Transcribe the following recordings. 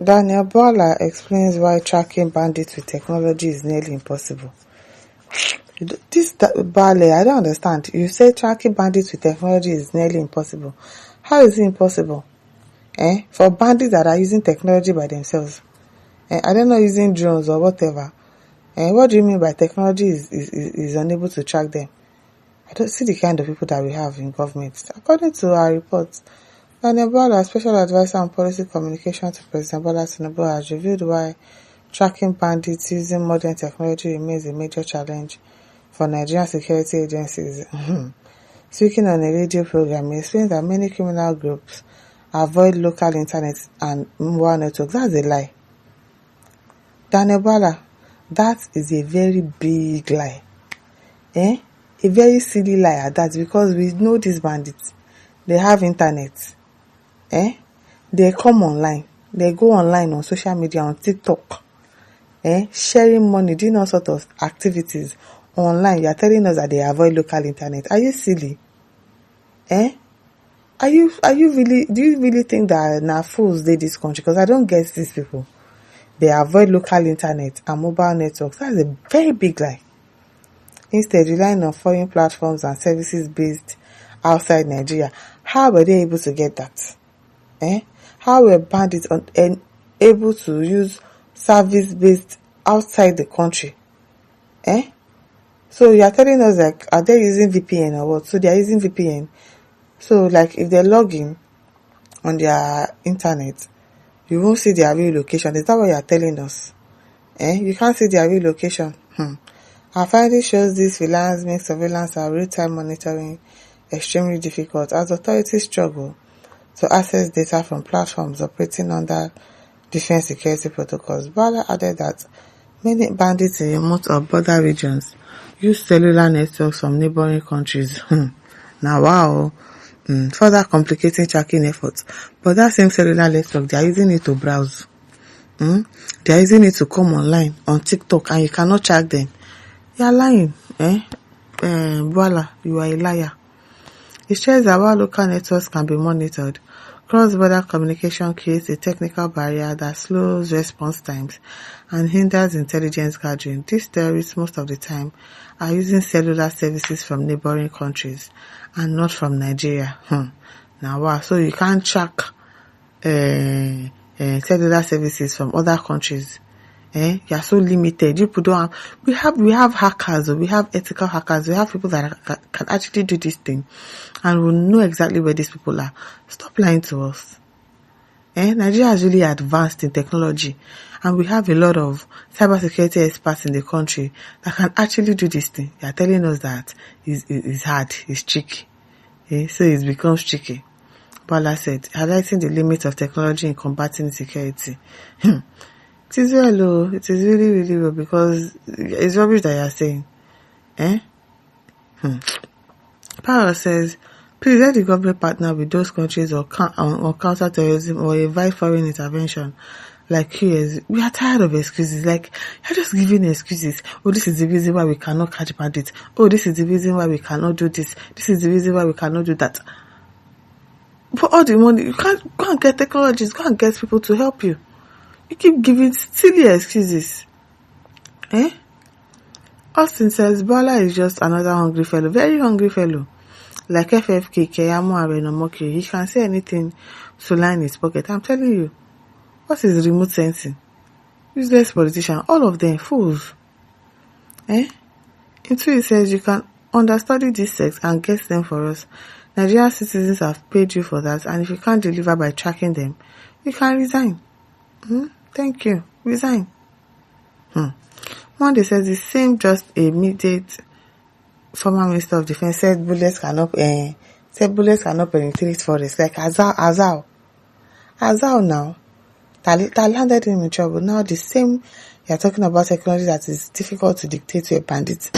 Daniel Bala explains why tracking bandits with technology is nearly impossible. Bale, I don't understand. You say tracking bandits with technology is nearly impossible. How is it impossible? For bandits that are using technology by themselves. Are they not using drones or whatever? What do you mean by technology is unable to track them? I don't see the kind of people that we have in government. According to our reports, Daniel Bala, Special Advisor on Policy Communication to President Bola Tinubu, has revealed why tracking bandits using modern technology remains a major challenge for Nigerian security agencies. Speaking on a radio program, he explained that many criminal groups avoid local internet and mobile networks. That's a lie. Daniel Bala, that is a very big lie. A very silly lie at that, because we know these bandits. They have internet. They come online. They go online on social media, on TikTok. Sharing money, doing all sorts of activities online. You are telling us that they avoid local internet. Are you silly? Are you really, do you really think that na fools dey this country? Because I don't get these people. They avoid local internet and mobile networks. That's a very big lie. Instead, relying on foreign platforms and services based outside Nigeria. How were they able to get that? How were bandits able to use service based outside the country? So you are telling us, like, are they using VPN or what? So they are using VPN. So like if they log in on their internet, you won't see their real location. Is that what you are telling us? You can't see their real location. Our finding shows this freelance makes surveillance and real-time monitoring extremely difficult as authorities struggle to access data from platforms operating under defense security protocols. Bala added that many bandits in remote or border regions use cellular networks from neighboring countries. Now, wow. Further complicating tracking efforts. But that same cellular network, they are using it to browse. They are using it to come online on TikTok, and you cannot track them. You are lying. Bala, you are a liar. It shows that while local networks can be monitored, cross-border communication creates a technical barrier that slows response times and hinders intelligence gathering. These terrorists, most of the time, are using cellular services from neighboring countries and not from Nigeria. Now, wow, so you can't track cellular services from other countries. You are so limited. You don't have, we have hackers, or we have ethical hackers. We have people that can actually do this thing, and will know exactly where these people are. Stop lying to us. Nigeria has really advanced in technology, and we have a lot of cybersecurity experts in the country that can actually do this thing. They are telling us that it's hard, it's tricky. So it becomes tricky. Bala said, highlighting the limits of technology in combating insecurity. It is well, oh, it is really, really well, because it's rubbish that you are saying. Powell says, please let the government partner with those countries on counter-terrorism or invite foreign intervention like QS. We are tired of excuses. Like, you're just giving excuses. Oh, this is the reason why we cannot catch bandits. Oh, this is the reason why we cannot do this. This is the reason why we cannot do that. For all the money, you can't go and get technologies, go and get people to help you. You keep giving silly excuses. Austin says, Bola is just another hungry fellow. Very hungry fellow. Like FFK, Keyamo, and Renomoki. He can say anything to line his pocket. I'm telling you. What is remote sensing? Useless politician. All of them fools. Into it says, you can understudy this sex and get them for us. Nigerian citizens have paid you for that, and if you can't deliver by tracking them, you can resign. Thank you. Resign. Monday says the same just immediate former Minister of Defense said bullets cannot penetrate forest. Like Azal now. That landed him in trouble. Now the same, you're talking about technology that is difficult to dictate to a bandit.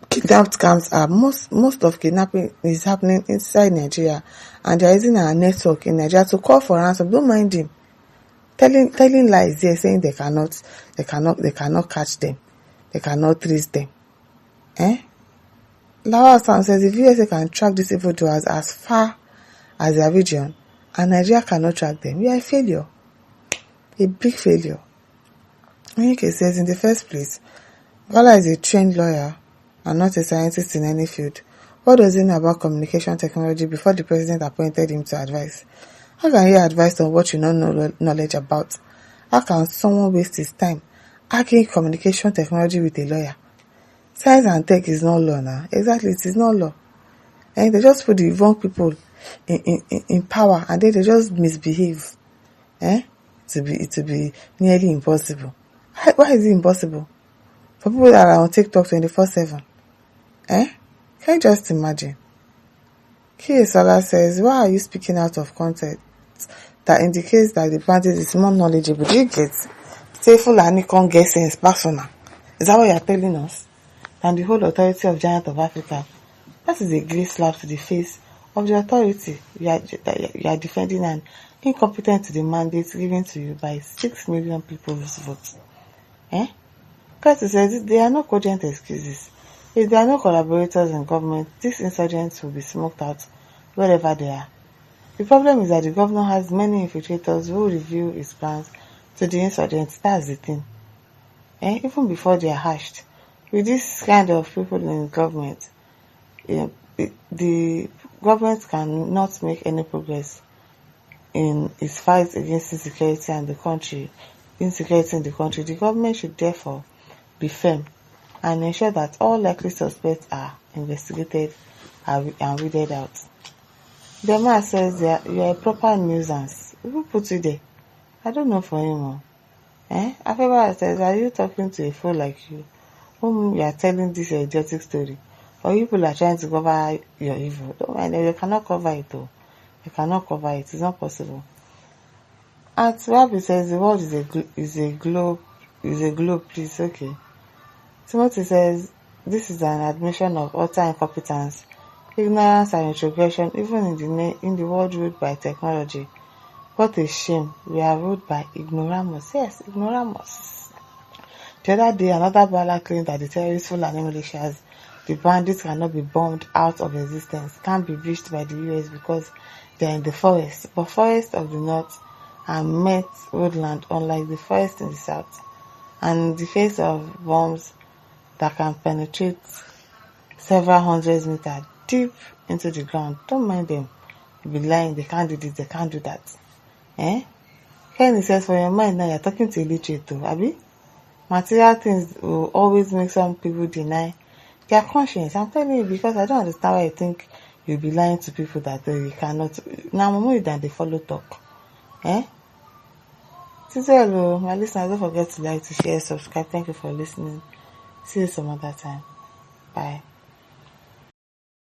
Kidnapped scams are most of kidnapping is happening inside Nigeria, and they're using our network in Nigeria to call for ransom. Don't mind him. Telling lies there, saying they cannot catch them. They cannot trace them. Lawal Sam says if USA can track these evildoers as far as their region, and Nigeria cannot track them, we are a failure. A big failure. Onyeka says, in the first place, Bola is a trained lawyer and not a scientist in any field. What does he know about communication technology before the president appointed him to advise? How can he advise on what you don't know knowledge about? How can someone waste his time arguing communication technology with a lawyer? Science and tech is not law now. Exactly, it is not law. And they just put the wrong people in power, and then they just misbehave. To be nearly impossible. Why is it impossible? For people that are on TikTok 24/7. Can you just imagine? Kiesola says, why are you speaking out of context that indicates that the bandit is more knowledgeable? Do you get? Say Fulani can't get sense personal. Is that what you are telling us? Than the whole authority of Giant of Africa. That is a great slap to the face of the authority you are defending and incompetent to the mandate given to you by 6 million people's vote. Curtis says there are no cogent excuses. If there are no collaborators in government, these insurgents will be smoked out wherever they are. The problem is that the governor has many infiltrators who reveal his plans to the insurgents. That's the thing. Even before they are hatched. With this kind of people in government, the government cannot make any progress in its fight against insecurity in the country. The government should therefore be firm and ensure that all likely suspects are investigated and weeded out. The man says you are a proper nuisance. Who put you there? I don't know for him. Afeba says, are you talking to a fool like you, whom you are telling this idiotic story? Or people are trying to cover your evil? Don't mind them, you cannot cover it though. You cannot cover it, it's not possible. And Wabi says the world is a globe, please, okay. Timothy says this is an admission of utter incompetence, ignorance and retrogression even in the world ruled by technology. What a shame, we are ruled by ignoramus. Yes, ignoramus. The other day, another bala claimed that the terrorists Fulani militias, the bandits cannot be bombed out of existence, can't be reached by the US because they are in the forest. But forests of the north are met woodland, unlike the forest in the south. And in the face of bombs that can penetrate several hundred meters deep into the ground, don't mind them. You'll be lying, they can't do this, they can't do that. Kenny says, for your mind now, you're talking to illiterate too, Abi? Material things will always make some people deny their conscience. I'm telling you, because I don't understand why you think you'll be lying to people that you cannot. Now, more than they follow talk. Hello, my listeners, don't forget to like, to share, subscribe. Thank you for listening. See you some other time. Bye.